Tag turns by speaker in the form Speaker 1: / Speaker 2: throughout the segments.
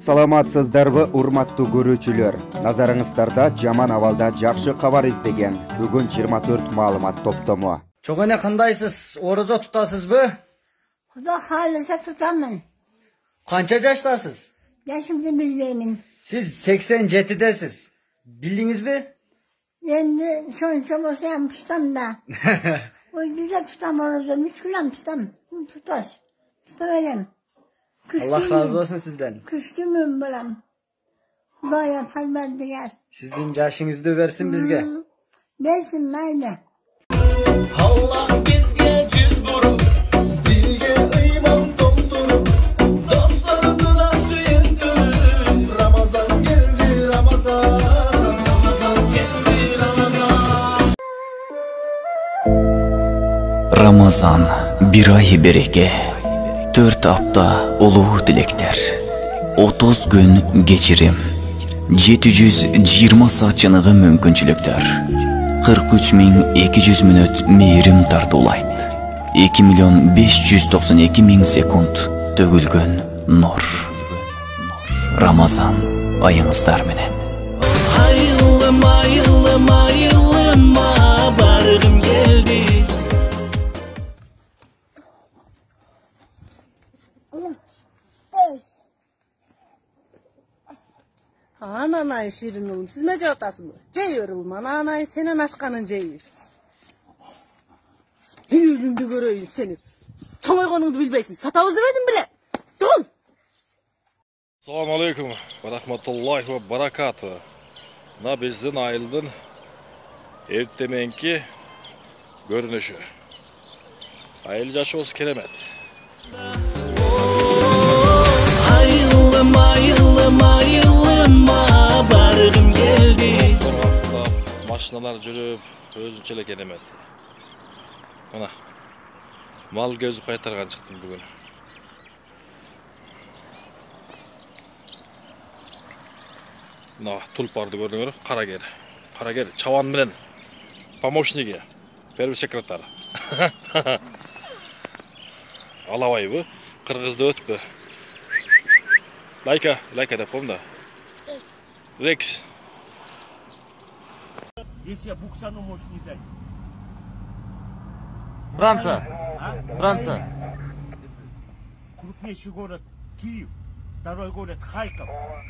Speaker 1: Саламатсыздарбы, урматтуу көрүүчүлөр. Назарыңыздарда жаман абалда жакшы кабар издеген бүгүн 24 маалымат топтому.
Speaker 2: Чоғане кандайсыз? Орозо тутасызбы?
Speaker 3: Куда халыса тутамын.
Speaker 2: Канча жаштасыз?
Speaker 3: Yaşımды bilmeymin.
Speaker 2: Siz 87'desiniz. Bildingizbi?
Speaker 3: Endi soncha bolsa ham tutam da. O juda tutam orozoni, 3 kun ham tutam. Tutas. Tutaverem.
Speaker 2: Allah razı olsun sizden.
Speaker 3: Küstümüm bolam. Xudoyo parvardigar.
Speaker 2: Sizin yaşınızda versin bizge.
Speaker 3: Bersin mayli.
Speaker 4: Allah bizge cüz vurup, dilge iman doldurup, dostlarını da suyundurur. Ramazan geldi Ramazan, Ramazan geldi Ramazan.
Speaker 5: Ramazan bir ay bereke, 4 hafta uluu dilekler, 30 gün geçirim, 720 saat çınığı mümkünçülükler, 43.200 minut meyrim tartulayt, 2.592.000 sekund tөгülgön nur. Ramazan ayыңыздар менен.
Speaker 4: Ayılıma, ayılıma, ayılıma, bargım geldi.
Speaker 6: Ananay şirin oğlum, siz ne cevaptasınız? Ceyiyorum, ananay senin aşkanın ceyiz. Hüylümdü göreyim seni. Çomay konumdu bilbeysin, satavuz demedim bile. Dur!
Speaker 7: Assalamu alaikum wa rahmatullahi wa barakatuh. Na bizden ayıldın ertemenki görünüşü. Ayıl jaşı olsun keremet.
Speaker 4: Ayılıma, ayılıma, ayılıma, bargım geldi.
Speaker 7: Maşinalar жүрüp, özünçele keremet. Ana, mal gözü kaytargan çıktım bugün. Mına tulpardı gördüңөр, Карагер. Карагер чабан менен помощниги, первый секретарь. Алабайбы, кыргызды өтпү. Лайка деп помда. Рекс.
Speaker 8: Если я буксану, может не дать.
Speaker 2: Франция. Франция.
Speaker 8: Крупнейший город Киев, второй город Харьков,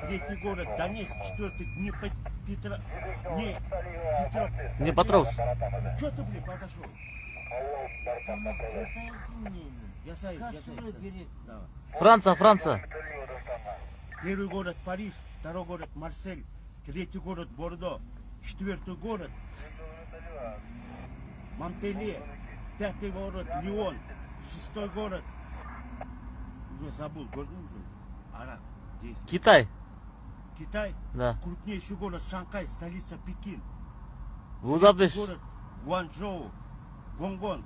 Speaker 8: третий город Донецк, четвертый
Speaker 2: Днепропетровск.
Speaker 8: Что ты, блин, подошел? Я сайт.
Speaker 2: Франция.
Speaker 8: Первый город Париж, второй город Марсель, третий город Бордо, четвертый город Монпелье, пятый город Лион, шестой город, уже забыл, город уже, Арак, здесь.
Speaker 2: Китай.
Speaker 8: Китай,
Speaker 2: Да.
Speaker 8: крупнейший город Шанхай, столица Пекин,
Speaker 2: Будапешт.
Speaker 8: город Гуанчжоу, Гонгон,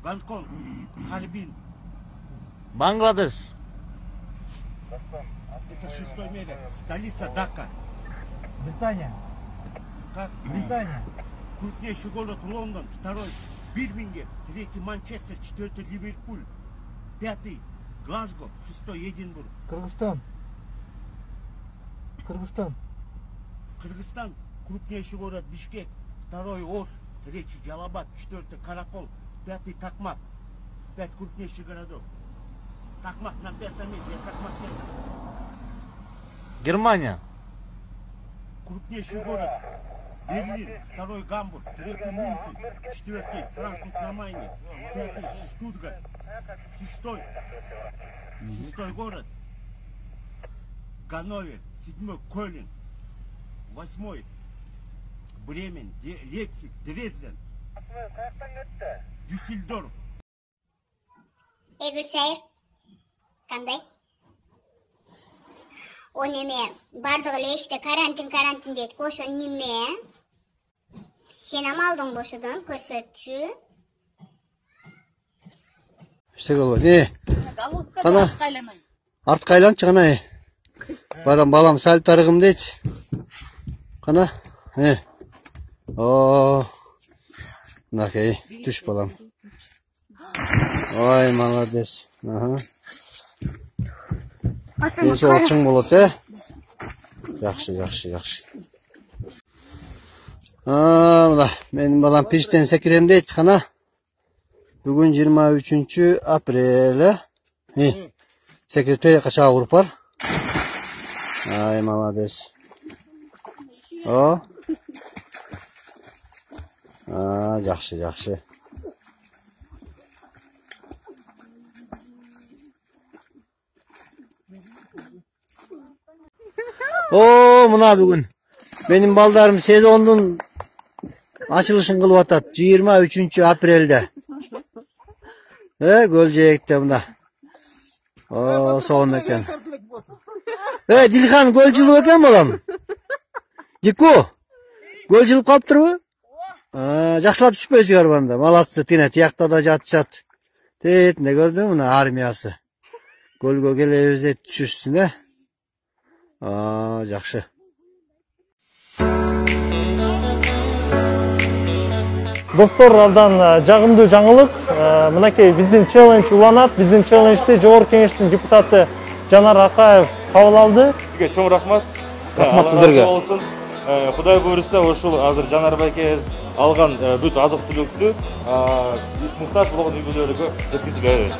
Speaker 8: Гонконг, Харбин.
Speaker 2: Бангладеш.
Speaker 8: Это шестой мере, столица Дака.
Speaker 9: Британия.
Speaker 8: Как?
Speaker 9: Британия.
Speaker 8: Крупнейший город Лондон, второй Бирмингем, третий Манчестер, четвертый Ливерпуль, пятый Глазго, шестой Эдинбург.
Speaker 9: Кыргызстан.
Speaker 8: Кыргызстан, крупнейший город Бишкек, второй Ош, третий Джалабад, четвертый Каракол, пятый Такмак. 5 крупнейших городов. Такмак на 5-м месте, я Такмак центр.
Speaker 2: Германия.
Speaker 8: Крупнейший город Берлин, второй Гамбург, третий Мюнхен, четвертый Франкфурт на Майне, пятый Штутгарт, шестой город Ганновер, седьмой Кёльн, восьмой Бремен, Лейпциг, Дрезден, Дюссельдорф.
Speaker 10: Гүлшайыр, қандай? О неме, бардығы лешті карантин дейді, қошы неме? Сен амалдың бошыдың, көрсетші?
Speaker 9: Işte gol. Ne? Kana. Art kaylan çıkana. Baram balam sal tarıgım deyç. Kana. He. Oo. Nakey. Düş balam. Ой, молодец. Ага. Чың болот, Жакшы. Мына менин балам пештен секирем дейт, кана. Бүгүн 23 апрель. Секретарь кача уруп бар. Ай, молодец. О. Жакшы. О, мына бүгүн менин балдарым сезондун ачылышын кылып атат 23 апрелде. Көл жээкте мына. О, соон экен. Дилхан гол жылып экен балам. Дику. Гол жылып калыптырбы? Жакшылап түшпөйсүңөр банда. Молодцы, тине тиякта да жатышат. Тетинде көрдүң мына армиясы. Голго келебиз деп түшүшсүн, жакшы.
Speaker 11: Достор, абдан жагымдуу жаңылык. Мынакей биздин челлендж уланат. Биздин челленджди Жогорку Кеңештин депутаты Жанар Акаев кабыл алды.
Speaker 7: Чоң рахмат.
Speaker 9: Рахмат сиздерге.
Speaker 7: Кудай буйруса, ушул азыр Жанар байке алган бүт азык-түлүктү муктаж болгон үй бүлөлөргө жеткизип беребиз.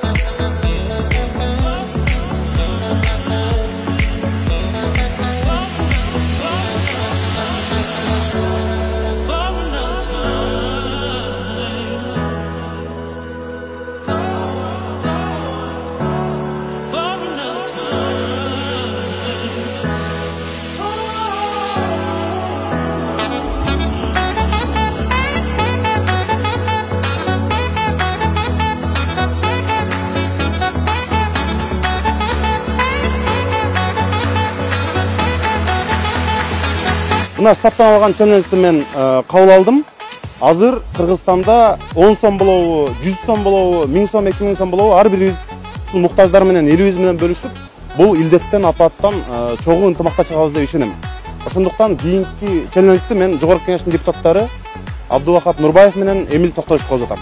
Speaker 12: Мына штаттан алган челленджди мен кабыл алдым. Азыр Кыргызстанда 10 сом болобу, 100 сом болобу, 1000 сом, 2000 сом болобу ар бирибиз ушул муктаждар менен элибиз менен бөлүшүп, бул илдеттен апаттан чогуу ынтымакта чыгабыз деп ишенем. Ошондуктан кийинки челленджди мен Жогорку Кеңештин депутаттары Абдулвахап Нурбаев менен Эмил Токтоевич кылып жатам.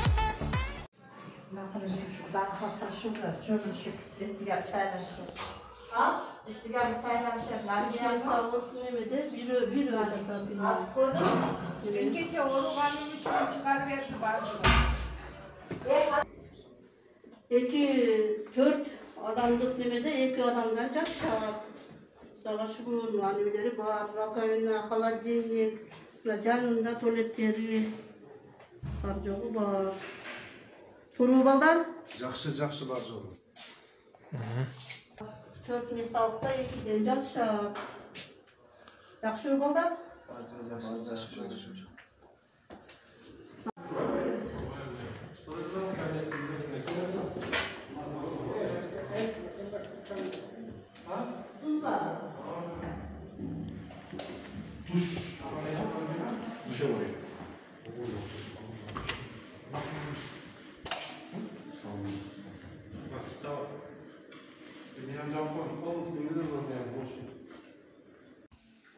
Speaker 6: Dört adamlık demede iki adamdan jakşat. Daga şükür manevileri var, vakayına, холодильник, janında tuvaletleri, var joğu var. Turu baldan?
Speaker 13: Жақсы бар жоғы.
Speaker 6: 4 mesafta 2'den jakşat. Jakşı baldan?
Speaker 13: Жақсы.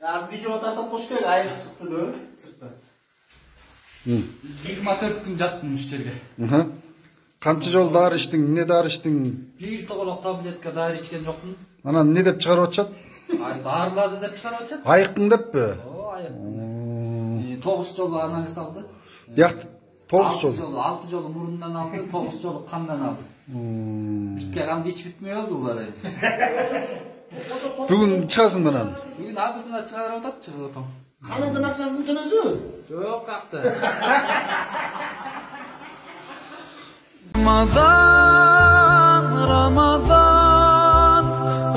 Speaker 14: Az video tartып кош керек, айрып чыкты да, сыртта. 24 күн жаттым уш жерге.
Speaker 13: Канча жол дары иштиң, эмне дары иштиң?
Speaker 14: Бир тоголок таблетка дары ичкен жокмун.
Speaker 13: Анан эмне деп чыгарып атышат?
Speaker 14: Дарылады деп чыгарып атышат.
Speaker 13: Айыктың деппи?
Speaker 14: Ооба, айык. 9 жолу анализ алды.
Speaker 13: Бияк 9 жол.
Speaker 14: 6 жолу мурундан алды, 9 жолу кандан алды. Битке канды ич бүтмөй болду булар.
Speaker 13: Бүгүн чыгасың менен.
Speaker 14: Бүгүн азыр мына чыгарып атат, чыгып атам.
Speaker 8: Каныңдын акчасын төлөдү?
Speaker 14: Жок, какты.
Speaker 4: Ramazan,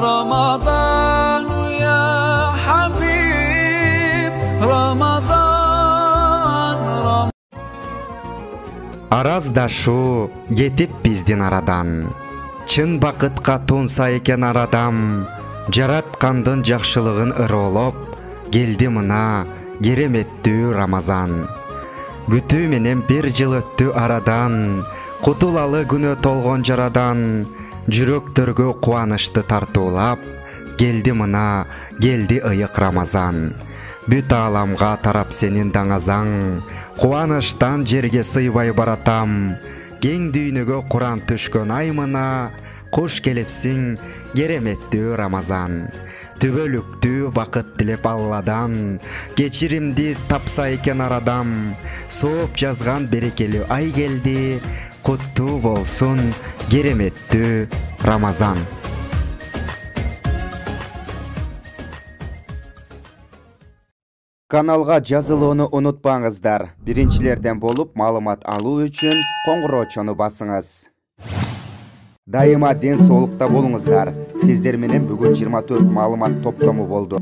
Speaker 4: Ramazan ya Habib, Ramazan.
Speaker 1: Араздашу кетип биздин арадан, чын бакытка тунса экен арадам, жараткандын жакшылыгын ыролоп, келди мына кереметтүү Рамазан. Күтүү менен бир жыл өттү арадан, кутулалы күнө толгон жарадан, жүрөктөргө кубанычты тартуулап, келди мына, келди ыйык Рамазан. Бүт ааламга тарап сенин даңазаң, кубанычтан жерге сыйбай баратам, кең дүйнөгө Куран түшкөн аймына, куш келипсиң кереметтүү Рамазан. Түбөлүктүү бакыт тилеп Алладан, кечиримди тапса экен арадам. Сооп жазган берекелүү ай келди, куттуу болсун кереметтүү Рамазан. Каналга жазылууну унутпаңыздар. Биринчилерден болуп маалымат алуу үчүн коңгуроочону басыңыз. Дайыма ден соолукта болуңуздар. Сиздер менен бүгүн 24 маалымат топтому болду.